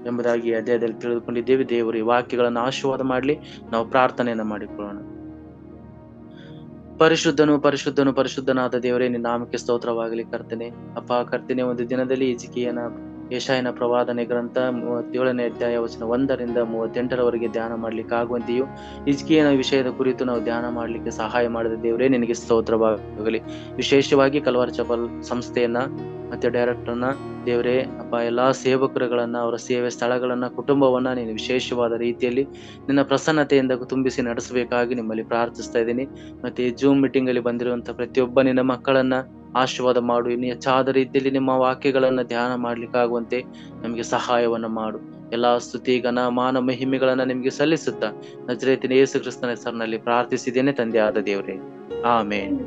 ಎಂಬುದಾಗಿ ಅಧ್ಯಾಯದಲ್ಲಿ ತಿಳಿದುಕೊಂಡಿದ್ದೇವೆ. ದೇವರು ಈ ವಾಕ್ಯಗಳನ್ನು ಆಶೀರ್ವಾದ ಮಾಡ್ಲಿ. ನಾವು ಪ್ರಾರ್ಥನೆಯನ್ನ ಮಾಡಿಕೊಳ್ಳೋಣ. ಪರಿಶುದ್ಧನು ಪರಿಶುದ್ಧನು ಪರಿಶುದ್ಧನಾದ ದೇವರೇ, ನಿನ್ನ ನಾಮಕ್ಕೆ ಸ್ತೋತ್ರವಾಗಲಿ ಕರ್ತನೆ. ಅಪ್ಪ ಕರ್ತನೆ, ಒಂದು ದಿನದಲ್ಲಿ ಯೆಶಾಯನ ಪ್ರವಾದನೆ ಗ್ರಂಥ 37ನೇ ಅಧ್ಯಾಯ ವಚನ 1ರಿಂದ 38ರವರೆಗೆ ಧ್ಯಾನ ಮಾಡ್ಲಿಕ್ಕೆ ಆಗುವಂತೆಯೂ ಹಿಜ್ಕೀಯನ ವಿಷಯದ ಕುರಿತು ನಾವು ಧ್ಯಾನ ಮಾಡ್ಲಿಕ್ಕೆ ಸಹಾಯ ಮಾಡಿದ ದೇವರೇ, ನಿನಗೆ ಸ್ತೋತ್ರವಾಗಲಿ. ವಿಶೇಷವಾಗಿ ಕಲ್ವಾರಿ ಚಪಲ್ ಸಂಸ್ಥೆಯನ್ನ ಮತ್ತೆ ಡೈರೆಕ್ಟರ್ನ ದೇವರೇ ಅಪ್ಪ, ಎಲ್ಲಾ ಸೇವಕರುಗಳನ್ನ, ಅವರ ಸೇವೆ ಸ್ಥಳಗಳನ್ನ, ಕುಟುಂಬವನ್ನ ನೀನು ವಿಶೇಷವಾದ ರೀತಿಯಲ್ಲಿ ನಿನ್ನ ಪ್ರಸನ್ನತೆಯಿಂದ ತುಂಬಿಸಿ ನಡೆಸಬೇಕಾಗಿ ನಿಮ್ಮಲ್ಲಿ ಪ್ರಾರ್ಥಿಸ್ತಾ ಇದ್ದೀನಿ. ಮತ್ತೆ ಈ ಜೂಮ್ ಮೀಟಿಂಗ್ ಅಲ್ಲಿ ಬಂದಿರುವಂತ ಪ್ರತಿಯೊಬ್ಬ ನಿನ್ನ ಮಕ್ಕಳನ್ನ ಆಶೀರ್ವಾದ ಮಾಡು. ಇನ್ನು ಹೆಚ್ಚಾದ ರೀತಿಯಲ್ಲಿ ನಿಮ್ಮ ವಾಕ್ಯಗಳನ್ನ ಧ್ಯಾನ ಮಾಡ್ಲಿಕ್ಕಾಗುವಂತೆ ನಮಗೆ ಸಹಾಯವನ್ನ ಮಾಡು. ಎಲ್ಲಾ ಸ್ತುತಿ, ಘನ, ಮಾನ, ಮಹಿಮೆಗಳನ್ನ ನಿಮ್ಗೆ ಸಲ್ಲಿಸುತ್ತಾ ನಜರೇತಿನ ಯೇಸು ಕ್ರಿಸ್ತನ ಹೆಸರಿನಲ್ಲಿ ಪ್ರಾರ್ಥಿಸಿದ್ದೇನೆ ತಂದೆ ಆದ ದೇವರೇ, ಆಮೇನ್.